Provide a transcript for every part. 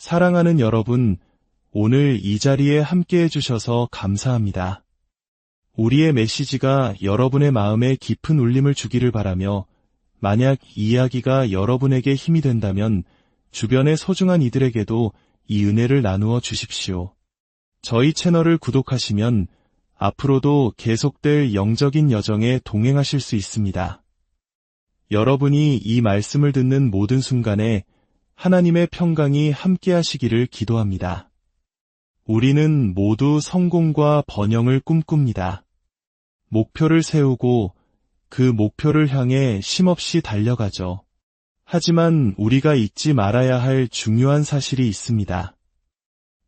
사랑하는 여러분, 오늘 이 자리에 함께 해주셔서 감사합니다. 우리의 메시지가 여러분의 마음에 깊은 울림을 주기를 바라며, 만약 이 이야기가 여러분에게 힘이 된다면 주변의 소중한 이들에게도 이 은혜를 나누어 주십시오. 저희 채널을 구독하시면 앞으로도 계속될 영적인 여정에 동행하실 수 있습니다. 여러분이 이 말씀을 듣는 모든 순간에 하나님의 평강이 함께하시기를 기도합니다. 우리는 모두 성공과 번영을 꿈꿉니다. 목표를 세우고 그 목표를 향해 쉼없이 달려가죠. 하지만 우리가 잊지 말아야 할 중요한 사실이 있습니다.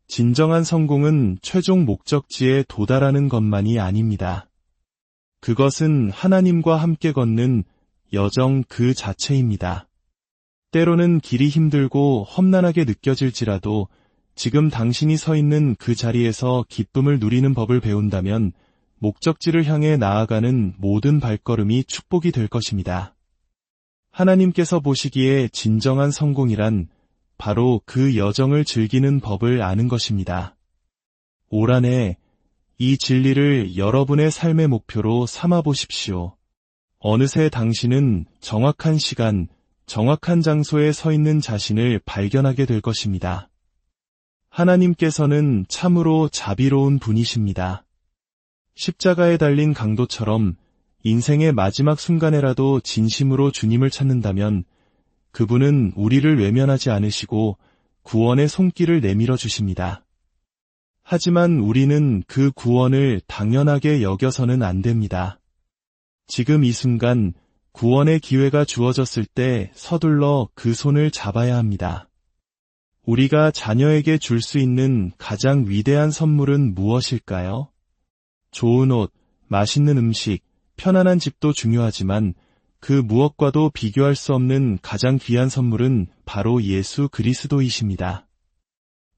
진정한 성공은 최종 목적지에 도달하는 것만이 아닙니다. 그것은 하나님과 함께 걷는 여정 그 자체입니다. 때로는 길이 힘들고 험난하게 느껴질지라도 지금 당신이 서 있는 그 자리에서 기쁨을 누리는 법을 배운다면 목적지를 향해 나아가는 모든 발걸음이 축복이 될 것입니다. 하나님께서 보시기에 진정한 성공이란 바로 그 여정을 즐기는 법을 아는 것입니다. 올 한 해 이 진리를 여러분의 삶의 목표로 삼아 보십시오. 어느새 당신은 정확한 시간, 정확한 장소에 서 있는 자신을 발견하게 될 것입니다. 하나님께서는 참으로 자비로운 분이십니다. 십자가에 달린 강도처럼 인생의 마지막 순간에라도 진심으로 주님을 찾는다면 그분은 우리를 외면하지 않으시고 구원의 손길을 내밀어 주십니다. 하지만 우리는 그 구원을 당연하게 여겨서는 안 됩니다. 지금 이 순간 구원의 기회가 주어졌을 때 서둘러 그 손을 잡아야 합니다. 우리가 자녀에게 줄 수 있는 가장 위대한 선물은 무엇일까요? 좋은 옷, 맛있는 음식, 편안한 집도 중요하지만 그 무엇과도 비교할 수 없는 가장 귀한 선물은 바로 예수 그리스도이십니다.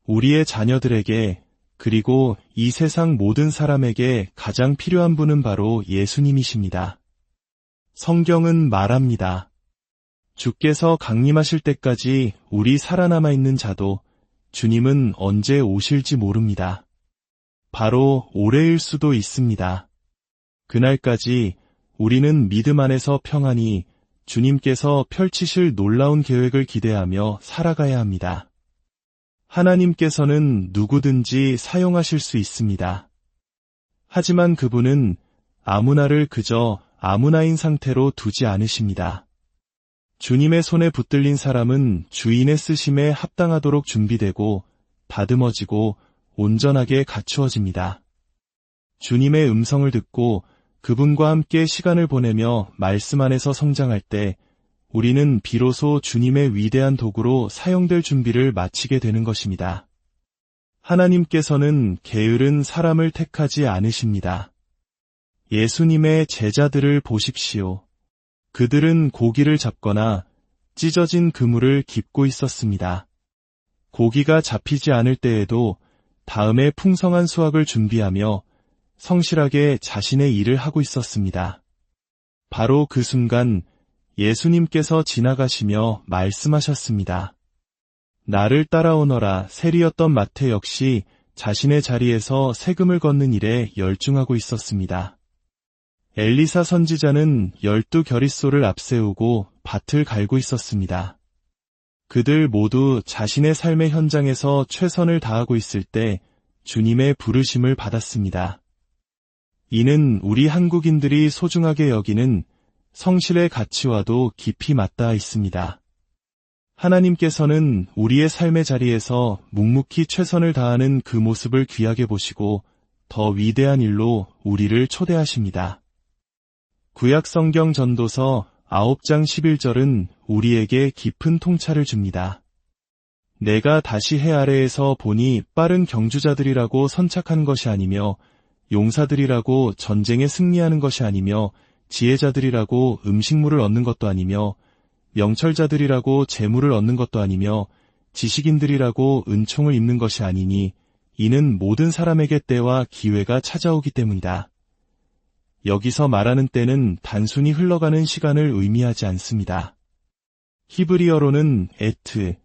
우리의 자녀들에게 그리고 이 세상 모든 사람에게 가장 필요한 분은 바로 예수님이십니다. 성경은 말합니다. 주께서 강림하실 때까지 우리 살아남아 있는 자도 주님은 언제 오실지 모릅니다. 바로 올해일 수도 있습니다. 그날까지 우리는 믿음 안에서 평안히 주님께서 펼치실 놀라운 계획을 기대하며 살아가야 합니다. 하나님께서는 누구든지 사용하실 수 있습니다. 하지만 그분은 아무나를 그저 아무나인 상태로 두지 않으십니다. 주님의 손에 붙들린 사람은 주인의 쓰심에 합당하도록 준비되고 다듬어지고 온전하게 갖추어집니다. 주님의 음성을 듣고 그분과 함께 시간을 보내며 말씀 안에서 성장할 때 우리는 비로소 주님의 위대한 도구로 사용될 준비를 마치게 되는 것입니다. 하나님께서는 게으른 사람을 택하지 않으십니다. 예수님의 제자들을 보십시오. 그들은 고기를 잡거나 찢어진 그물을 깁고 있었습니다. 고기가 잡히지 않을 때에도 다음에 풍성한 수확을 준비하며 성실하게 자신의 일을 하고 있었습니다. 바로 그 순간 예수님께서 지나가시며 말씀하셨습니다. 나를 따라오너라. 세리였던 마태 역시 자신의 자리에서 세금을 걷는 일에 열중하고 있었습니다. 엘리사 선지자는 12겨릿소를 앞세우고 밭을 갈고 있었습니다. 그들 모두 자신의 삶의 현장에서 최선을 다하고 있을 때 주님의 부르심을 받았습니다. 이는 우리 한국인들이 소중하게 여기는 성실의 가치와도 깊이 맞닿아 있습니다. 하나님께서는 우리의 삶의 자리에서 묵묵히 최선을 다하는 그 모습을 귀하게 보시고 더 위대한 일로 우리를 초대하십니다. 구약성경 전도서 9장 11절은 우리에게 깊은 통찰을 줍니다. 내가 다시 해 아래에서 보니 빠른 경주자들이라고 선착한 것이 아니며 용사들이라고 전쟁에 승리하는 것이 아니며 지혜자들이라고 음식물을 얻는 것도 아니며 명철자들이라고 재물을 얻는 것도 아니며 지식인들이라고 은총을 입는 것이 아니니 이는 모든 사람에게 때와 기회가 찾아오기 때문이다. 여기서 말하는 때는 단순히 흘러가는 시간을 의미하지 않습니다. 히브리어로는 에트,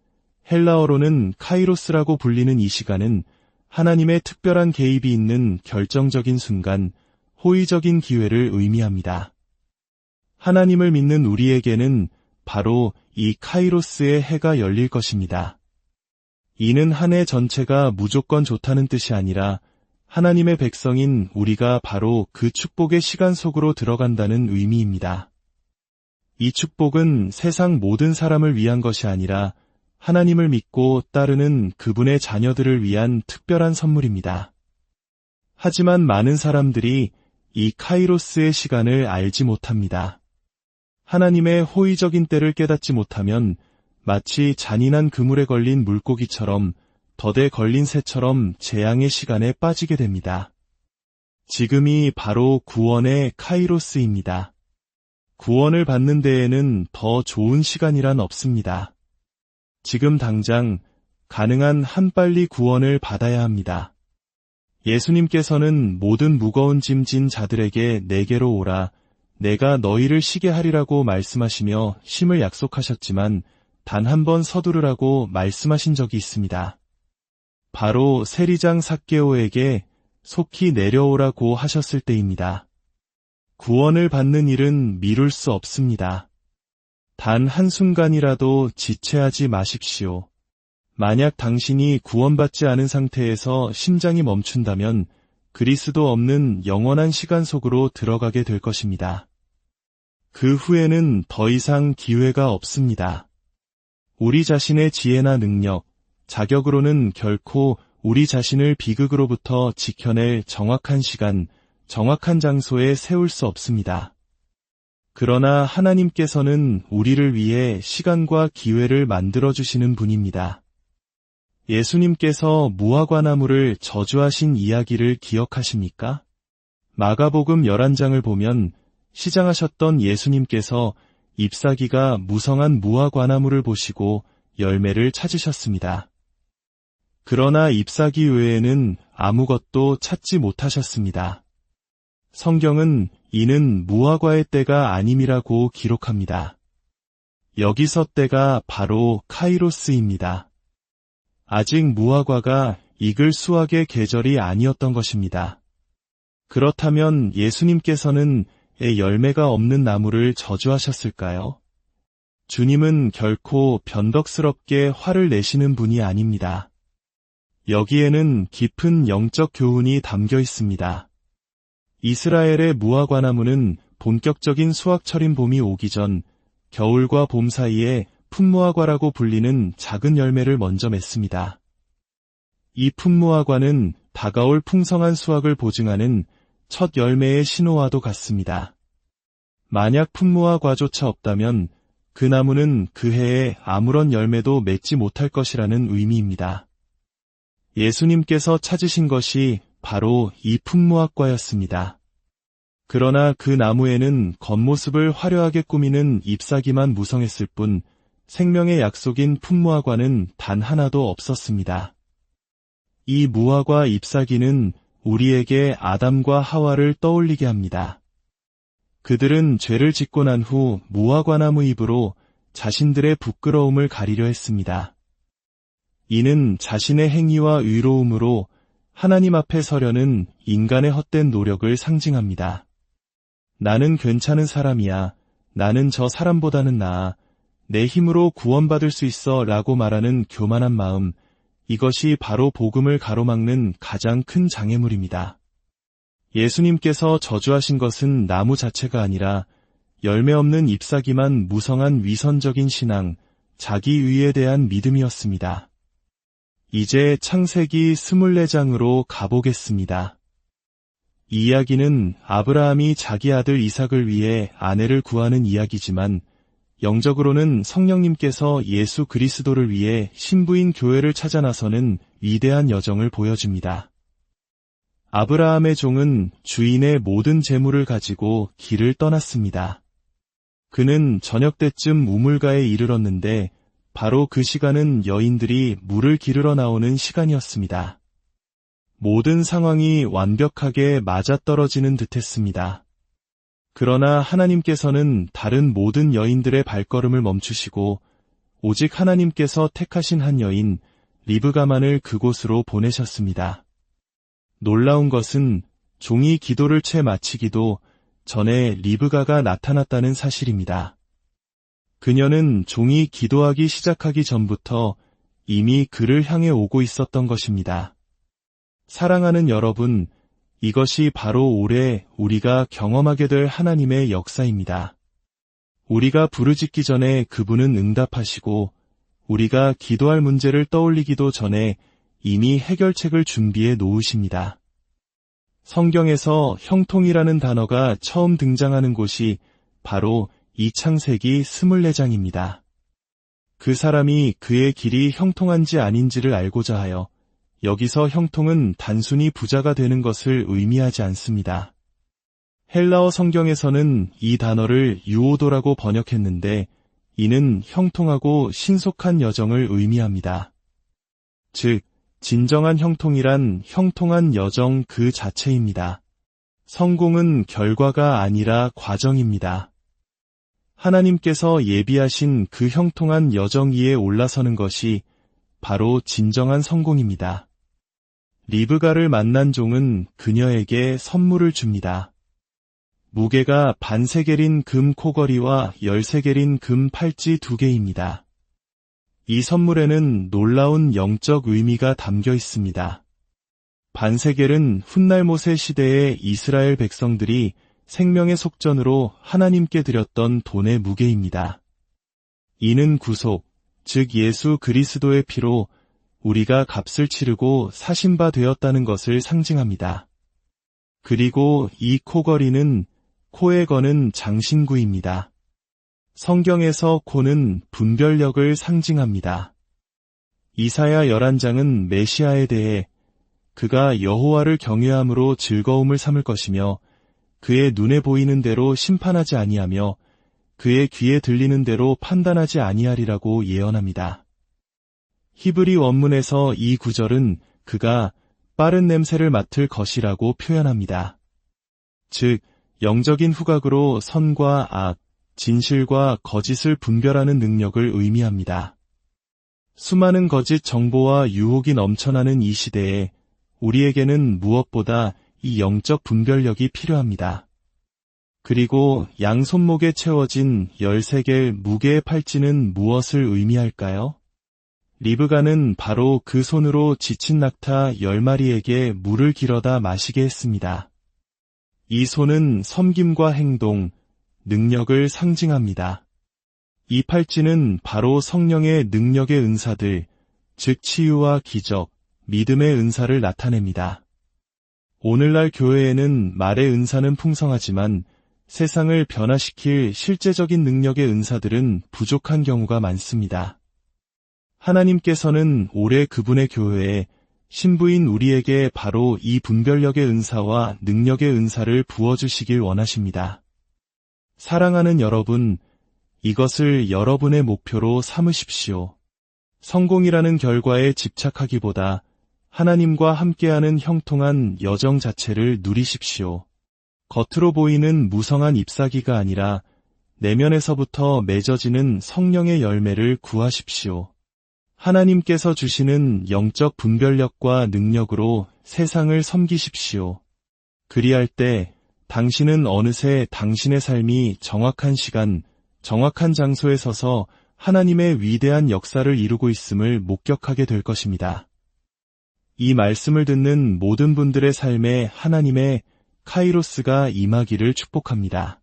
헬라어로는 카이로스라고 불리는 이 시간은 하나님의 특별한 개입이 있는 결정적인 순간, 호의적인 기회를 의미합니다. 하나님을 믿는 우리에게는 바로 이 카이로스의 해가 열릴 것입니다. 이는 한 해 전체가 무조건 좋다는 뜻이 아니라 하나님의 백성인 우리가 바로 그 축복의 시간 속으로 들어간다는 의미입니다. 이 축복은 세상 모든 사람을 위한 것이 아니라 하나님을 믿고 따르는 그분의 자녀들을 위한 특별한 선물입니다. 하지만 많은 사람들이 이 카이로스의 시간을 알지 못합니다. 하나님의 호의적인 때를 깨닫지 못하면 마치 잔인한 그물에 걸린 물고기처럼 덫에 걸린 새처럼 재앙의 시간에 빠지게 됩니다. 지금이 바로 구원의 카이로스입니다. 구원을 받는 데에는 더 좋은 시간이란 없습니다. 지금 당장 가능한 한 빨리 구원을 받아야 합니다. 예수님께서는 모든 무거운 짐 진 자들에게 내게로 오라, 내가 너희를 쉬게 하리라고 말씀하시며 쉼을 약속하셨지만 단 한 번 서두르라고 말씀하신 적이 있습니다. 바로 세리장 삭개오에게 속히 내려오라고 하셨을 때입니다. 구원을 받는 일은 미룰 수 없습니다. 단 한순간이라도 지체하지 마십시오. 만약 당신이 구원받지 않은 상태에서 심장이 멈춘다면 그리스도 없는 영원한 시간 속으로 들어가게 될 것입니다. 그 후에는 더 이상 기회가 없습니다. 우리 자신의 지혜나 능력, 자격으로는 결코 우리 자신을 비극으로부터 지켜낼 정확한 시간, 정확한 장소에 세울 수 없습니다. 그러나 하나님께서는 우리를 위해 시간과 기회를 만들어주시는 분입니다. 예수님께서 무화과나무를 저주하신 이야기를 기억하십니까? 마가복음 11장을 보면 시장하셨던 예수님께서 잎사귀가 무성한 무화과나무를 보시고 열매를 찾으셨습니다. 그러나 잎사귀 외에는 아무것도 찾지 못하셨습니다. 성경은 이는 무화과의 때가 아님이라고 기록합니다. 여기서 때가 바로 카이로스입니다. 아직 무화과가 익을 수확의 계절이 아니었던 것입니다. 그렇다면 예수님께서는 열매가 없는 나무를 저주하셨을까요? 주님은 결코 변덕스럽게 화를 내시는 분이 아닙니다. 여기에는 깊은 영적 교훈이 담겨 있습니다. 이스라엘의 무화과나무는 본격적인 수확철인 봄이 오기 전 겨울과 봄 사이에 품무화과라고 불리는 작은 열매를 먼저 맺습니다. 이 품무화과는 다가올 풍성한 수확을 보증하는 첫 열매의 신호와도 같습니다. 만약 품무화과조차 없다면 그 나무는 그 해에 아무런 열매도 맺지 못할 것이라는 의미입니다. 예수님께서 찾으신 것이 바로 이 품무화과였습니다. 그러나 그 나무에는 겉모습을 화려하게 꾸미는 잎사귀만 무성했을 뿐 생명의 약속인 품무화과는 단 하나도 없었습니다. 이 무화과 잎사귀는 우리에게 아담과 하와를 떠올리게 합니다. 그들은 죄를 짓고 난 후 무화과나무 잎으로 자신들의 부끄러움을 가리려 했습니다. 이는 자신의 행위와 의로움으로 하나님 앞에 서려는 인간의 헛된 노력을 상징합니다. 나는 괜찮은 사람이야. 나는 저 사람보다는 나아. 내 힘으로 구원받을 수 있어 라고 말하는 교만한 마음, 이것이 바로 복음을 가로막는 가장 큰 장애물입니다. 예수님께서 저주하신 것은 나무 자체가 아니라 열매 없는 잎사귀만 무성한 위선적인 신앙, 자기의에 대한 믿음이었습니다. 이제 창세기 24장으로 가보겠습니다. 이 이야기는 아브라함이 자기 아들 이삭을 위해 아내를 구하는 이야기지만 영적으로는 성령님께서 예수 그리스도를 위해 신부인 교회를 찾아 나서는 위대한 여정을 보여줍니다. 아브라함의 종은 주인의 모든 재물을 가지고 길을 떠났습니다. 그는 저녁 때쯤 우물가에 이르렀는데 바로 그 시간은 여인들이 물을 기르러 나오는 시간이었습니다. 모든 상황이 완벽하게 맞아떨어지는 듯했습니다. 그러나 하나님께서는 다른 모든 여인들의 발걸음을 멈추시고 오직 하나님께서 택하신 한 여인 리브가만을 그곳으로 보내셨습니다. 놀라운 것은 종이 기도를 채 마치기도 전에 리브가가 나타났다는 사실입니다. 그녀는 종이 기도하기 시작하기 전부터 이미 그를 향해 오고 있었던 것입니다. 사랑하는 여러분, 이것이 바로 올해 우리가 경험하게 될 하나님의 역사입니다. 우리가 부르짖기 전에 그분은 응답하시고 우리가 기도할 문제를 떠올리기도 전에 이미 해결책을 준비해 놓으십니다. 성경에서 형통이라는 단어가 처음 등장하는 곳이 바로 이 창세기 24장입니다. 그 사람이 그의 길이 형통한지 아닌지를 알고자 하여 여기서 형통은 단순히 부자가 되는 것을 의미하지 않습니다. 헬라어 성경에서는 이 단어를 유오도라고 번역했는데 이는 형통하고 신속한 여정을 의미합니다. 즉, 진정한 형통이란 형통한 여정 그 자체입니다. 성공은 결과가 아니라 과정입니다. 하나님께서 예비하신 그 형통한 여정 위에 올라서는 것이 바로 진정한 성공입니다. 리브가를 만난 종은 그녀에게 선물을 줍니다. 무게가 반세겔인 금 코걸이와 13겔인 금 팔찌 2개입니다. 이 선물에는 놀라운 영적 의미가 담겨 있습니다. 반세겔은 훗날 모세 시대의 이스라엘 백성들이 생명의 속전으로 하나님께 드렸던 돈의 무게입니다. 이는 구속, 즉 예수 그리스도의 피로 우리가 값을 치르고 사신 바 되었다는 것을 상징합니다. 그리고 이 코걸이는 코에 거는 장신구입니다. 성경에서 코는 분별력을 상징합니다. 이사야 11장은 메시아에 대해 그가 여호와를 경외함으로 즐거움을 삼을 것이며 그의 눈에 보이는 대로 심판하지 아니하며 그의 귀에 들리는 대로 판단하지 아니하리라고 예언합니다. 히브리 원문에서 이 구절은 그가 빠른 냄새를 맡을 것이라고 표현합니다. 즉, 영적인 후각으로 선과 악, 진실과 거짓을 분별하는 능력을 의미합니다. 수많은 거짓 정보와 유혹이 넘쳐나는 이 시대에 우리에게는 무엇보다 이 영적 분별력이 필요합니다. 그리고 양 손목에 채워진 13개 무게의 팔찌는 무엇을 의미할까요? 리브가는 바로 그 손으로 지친 낙타 10마리에게 물을 길어다 마시게 했습니다. 이 손은 섬김과 행동, 능력을 상징합니다. 이 팔찌는 바로 성령의 능력의 은사들, 즉 치유와 기적, 믿음의 은사를 나타냅니다. 오늘날 교회에는 말의 은사는 풍성하지만 세상을 변화시킬 실제적인 능력의 은사들은 부족한 경우가 많습니다. 하나님께서는 올해 그분의 교회에 신부인 우리에게 바로 이 분별력의 은사와 능력의 은사를 부어주시길 원하십니다. 사랑하는 여러분, 이것을 여러분의 목표로 삼으십시오. 성공이라는 결과에 집착하기보다 하나님과 함께하는 형통한 여정 자체를 누리십시오. 겉으로 보이는 무성한 잎사귀가 아니라 내면에서부터 맺어지는 성령의 열매를 구하십시오. 하나님께서 주시는 영적 분별력과 능력으로 세상을 섬기십시오. 그리할 때 당신은 어느새 당신의 삶이 정확한 시간, 정확한 장소에 서서 하나님의 위대한 역사를 이루고 있음을 목격하게 될 것입니다. 이 말씀을 듣는 모든 분들의 삶에 하나님의 카이로스가 임하기를 축복합니다.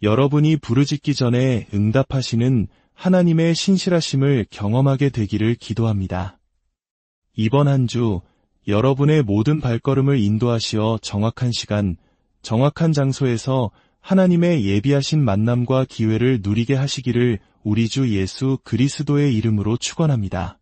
여러분이 부르짖기 전에 응답하시는 하나님의 신실하심을 경험하게 되기를 기도합니다. 이번 한 주 여러분의 모든 발걸음을 인도하시어 정확한 시간, 정확한 장소에서 하나님의 예비하신 만남과 기회를 누리게 하시기를 우리 주 예수 그리스도의 이름으로 축원합니다.